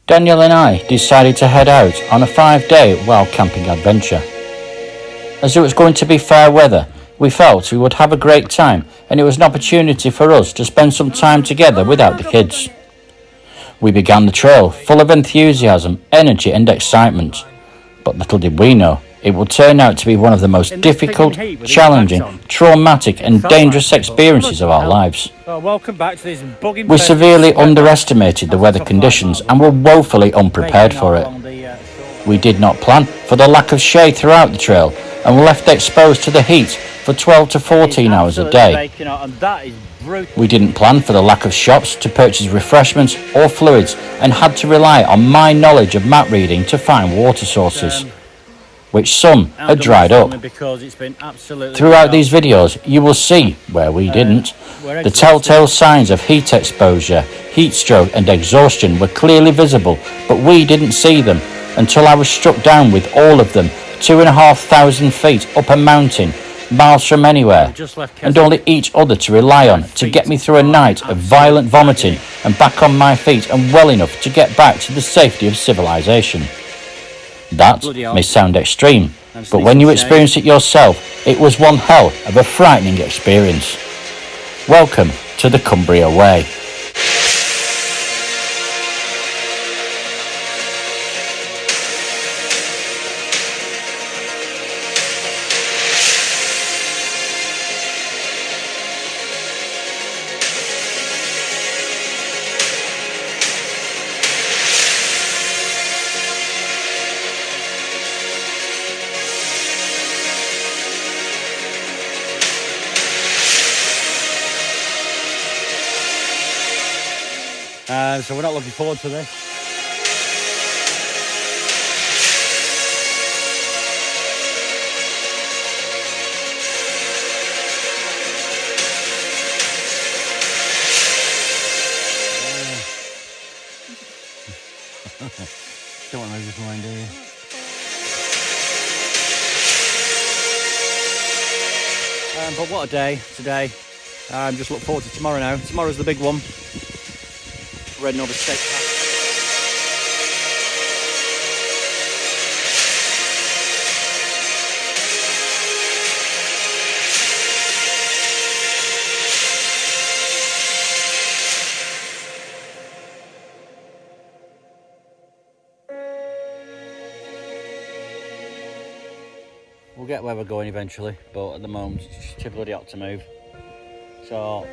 Daniel and I decided to head out on a 5-day wild camping adventure. As it was going to be fair weather, we felt we would have a great time, and it was an opportunity for us to spend some time together without the kids. We began the trail full of enthusiasm, energy and excitement, but little did we know it would turn out to be one of the most difficult, challenging, traumatic and dangerous experiences of our lives. We severely underestimated the weather conditions and were woefully unprepared for it. We did not plan for the lack of shade throughout the trail and were left exposed to the heat for 12 to 14 hours a day. We didn't plan for the lack of shops to purchase refreshments or fluids and had to rely on my knowledge of map reading to find water sources, which some had dried up. Throughout these videos you will see, where we didn't, the telltale signs of heat exposure, heat stroke and exhaustion were clearly visible, but we didn't see them until I was struck down with all of them 2,500 feet up a mountain, miles from anywhere, and only each other to rely on to get me through a night of violent vomiting and back on my feet and well enough to get back to the safety of civilization. That may sound extreme, but when you experience it yourself, it was one hell of a frightening experience. Welcome to the Cumbria Way. So we're not looking forward to this. Don't want to lose this morning, do you? But what a day today. Just look forward to tomorrow now. Tomorrow's the big one. Red Nova State Park. We'll get where we're going eventually, but at the moment it's just too bloody hot to move. So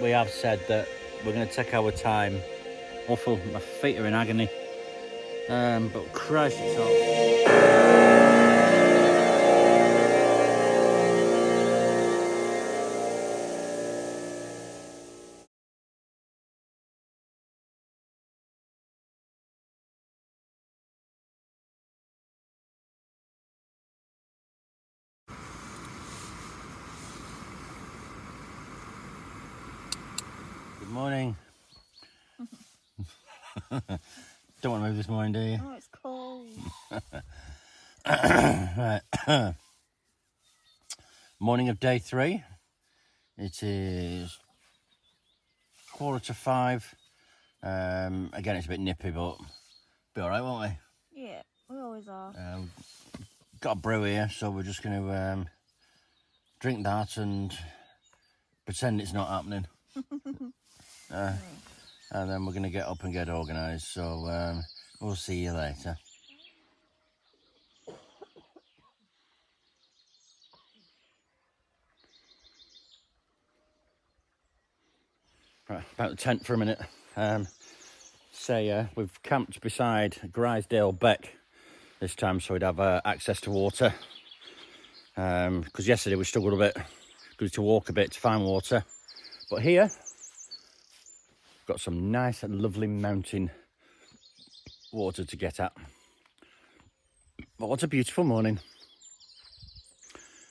we have said that we're going to take our time. Awful, my feet are in agony. But Christ, it's hot. Good morning. Don't want to move this morning, do you? Oh, it's cold. Right. Morning of day 3. It is 4:45. Again, it's a bit nippy, but be all right, won't we? Yeah, we always are. Got a brew here, so we're just going to drink that and pretend it's not happening. And then we're going to get up and get organised. So we'll see you later. Right, about the tent for a minute. We've camped beside Grisdale Beck this time, so we'd have access to water. Because yesterday we struggled a bit, good to walk a bit to find water. But here, we've got some nice and lovely mountain water to get at. But what a beautiful morning.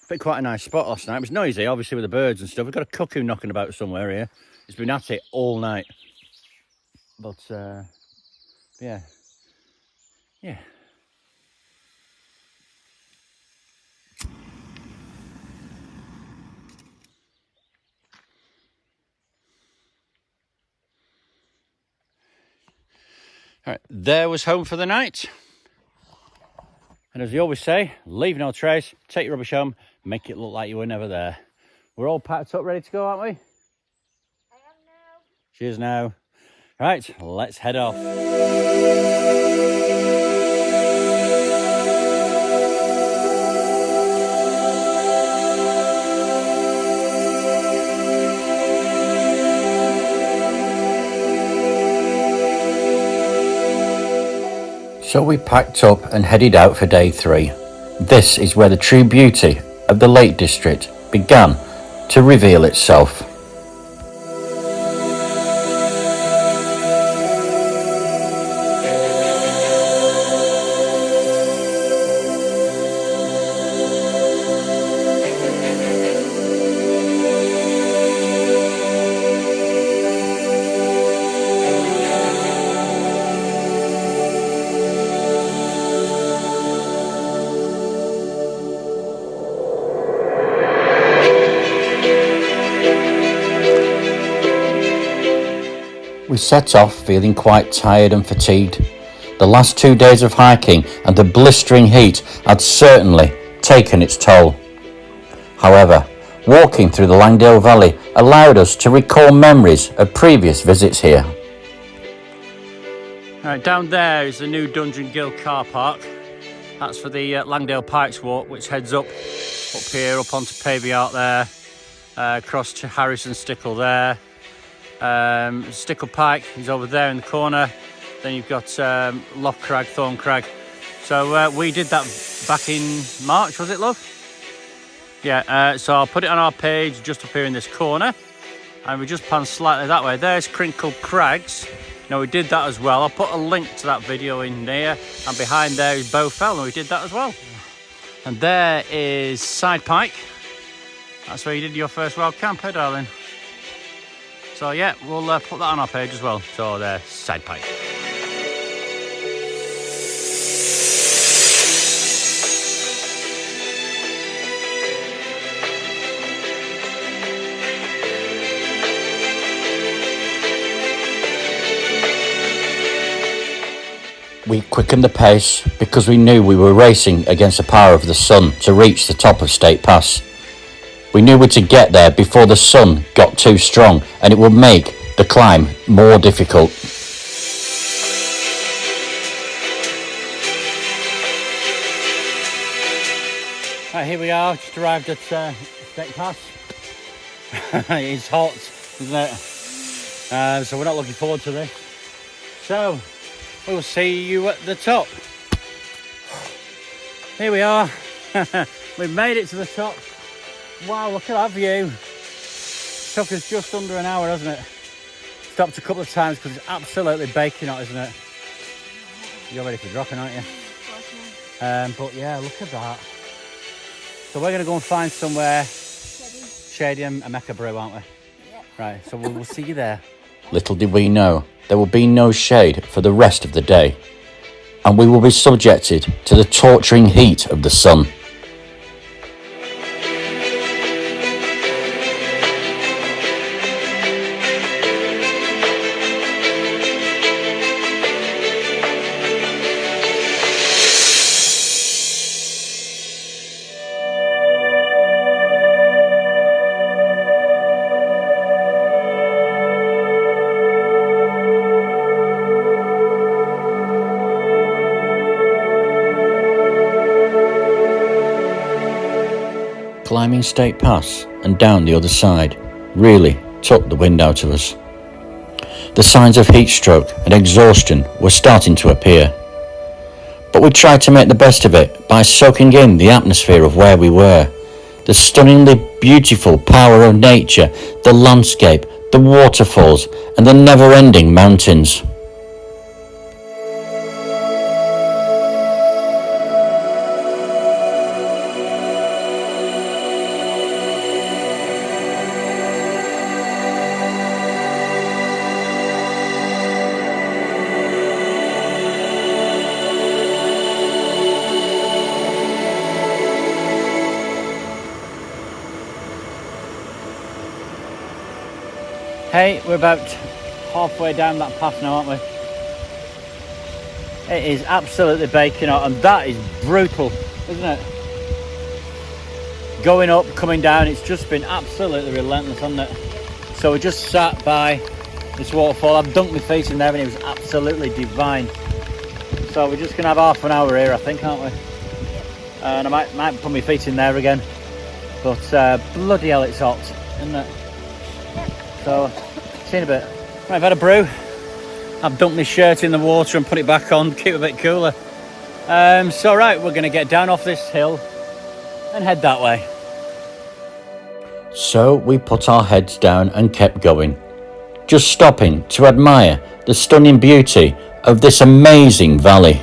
Been quite a nice spot last night. It was noisy, obviously, with the birds and stuff. We've got a cuckoo knocking about somewhere here. It's been at it all night. But, yeah. Right, there was home for the night. And as we always say, leave no trace, take your rubbish home, make it look like you were never there. We're all packed up, ready to go, aren't we? I am now. She is now. Right, let's head off. So we packed up and headed out for day 3. This is where the true beauty of the Lake District began to reveal itself. We set off feeling quite tired and fatigued. The last 2 days of hiking and the blistering heat had certainly taken its toll. However, walking through the Langdale Valley allowed us to recall memories of previous visits here. Right, down there is the new Dungeon Gill car park. That's for the Langdale Pikes Walk, which heads up here, up onto Pavey Art there, across to Harrison Stickle there. Stickle Pike is over there in the corner. Then you've got Lough Crag, Thorn Crag. So we did that back in March, was it, love? Yeah, so I'll put it on our page just up here in this corner. And we just pan slightly that way. There's Crinkle Crags. Now we did that as well. I'll put a link to that video in there. And behind there is Bowfell, and we did that as well. And there is Side Pike. That's where you did your first wild camp, eh, darling? So yeah, we'll put that on our page as well. So there's Side Pike. We quickened the pace because we knew we were racing against the power of the sun to reach the top of State Pass. We knew we would get there before the sun got too strong and it would make the climb more difficult. Right, here we are, just arrived at State Pass. It's hot, isn't it? So we're not looking forward to this. So, we will see you at the top. Here we are. We've made it to the top. Wow, look at that view. Took us just under an hour, hasn't it? Stopped a couple of times because it's absolutely baking hot, isn't it? You're ready for dropping, aren't you? But yeah, look at that. So we're going to go and find somewhere shady and make a brew, aren't we? Yeah. Right, so we'll see you there. Little did we know there will be no shade for the rest of the day, and we will be subjected to the torturing heat of the sun. Climbing State Pass and down the other side really took the wind out of us. The signs of heat stroke and exhaustion were starting to appear. But we tried to make the best of it by soaking in the atmosphere of where we were. The stunningly beautiful power of nature, the landscape, the waterfalls, and the never-ending mountains. Hey, we're about halfway down that path now, aren't we? It is absolutely baking hot, and that is brutal, isn't it? Going up, coming down, it's just been absolutely relentless, hasn't it? So we just sat by this waterfall. I've dunked my feet in there and it was absolutely divine. So we're just going to have half an hour here, I think, aren't we? And I might put my feet in there again. But bloody hell, it's hot, isn't it? So, see you in a bit. Right, I've had a brew. I've dumped my shirt in the water and put it back on, keep it a bit cooler. So right, we're going to get down off this hill and head that way. So we put our heads down and kept going, just stopping to admire the stunning beauty of this amazing valley.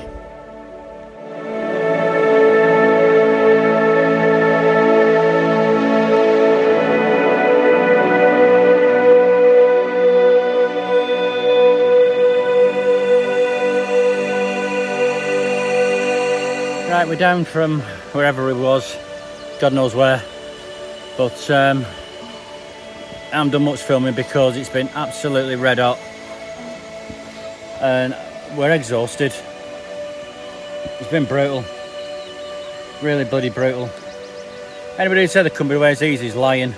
Right, we're down from wherever it was, God knows where, but I haven't done much filming because it's been absolutely red hot and we're exhausted. It's been brutal, really bloody brutal. Anybody who said the Cumbria way is easy is lying.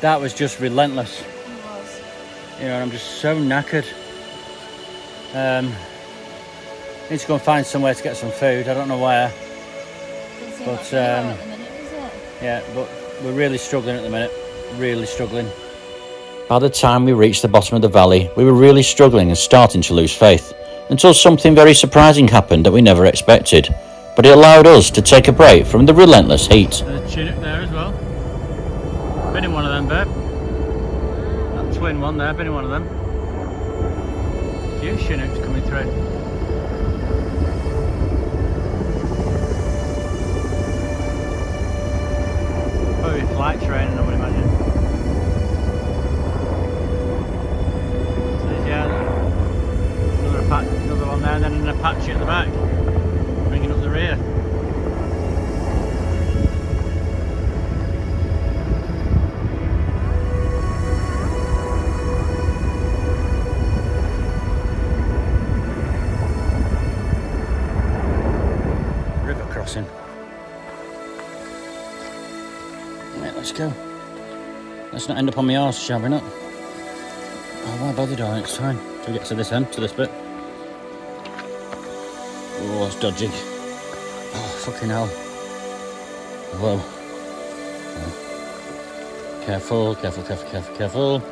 That was just relentless. It was. You know, I'm just so knackered. Need to go and find somewhere to get some food. I don't know where. But yeah, but we're really struggling at the minute. Really struggling. By the time we reached the bottom of the valley, we were really struggling and starting to lose faith, until something very surprising happened that we never expected. But it allowed us to take a break from the relentless heat. There's a Chinook there as well. Been in one of them, babe. That twin one there, been in one of them. A few Chinooks coming through. Probably flight training, I would imagine. So there's, yeah, another one there, and then an Apache at the back, bringing up the rear. River crossing. Right, let's go. Let's not end up on my arse, shall we not? Oh, why bother doing it? It's fine. Till we get to this end, to this bit. Oh, it's dodgy. Oh, fucking hell. Whoa. Oh. Careful, careful, careful, careful, careful.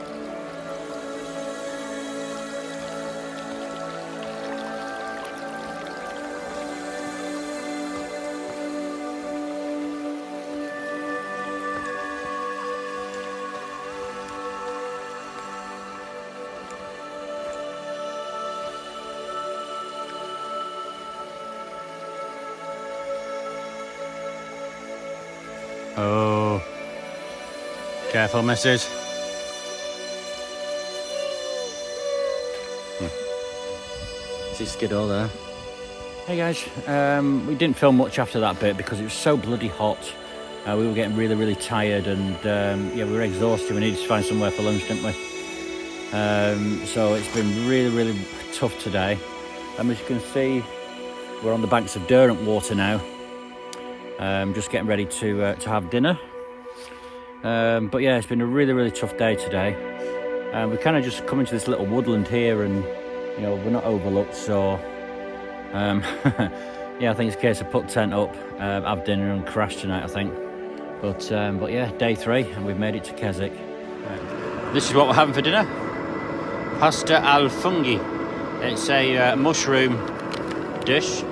Oh, careful, missus. See Skidoo there. Hey guys, we didn't film much after that bit because it was so bloody hot. We were getting really, really tired, and yeah, we were exhausted. We needed to find somewhere for lunch, didn't we? So it's been really, really tough today. As you can see, we're on the banks of Derwent water now. Just getting ready to have dinner. But yeah, it's been a really, really tough day today. We kind of just come into this little woodland here, and you know, we're not overlooked, so yeah, I think it's a case of put tent up, have dinner and crash tonight, I think. But yeah, day 3 and we've made it to Keswick. This is what we're having for dinner. Pasta al funghi. It's a mushroom dish.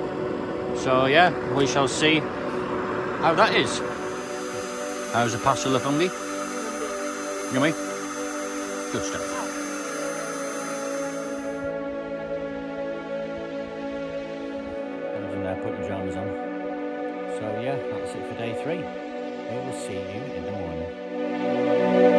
So yeah, we shall see how that is. How's the pasta al funghi? Yummy? Good stuff. In there putting pajamas on. So yeah, that's it for day 3. We will see you in the morning.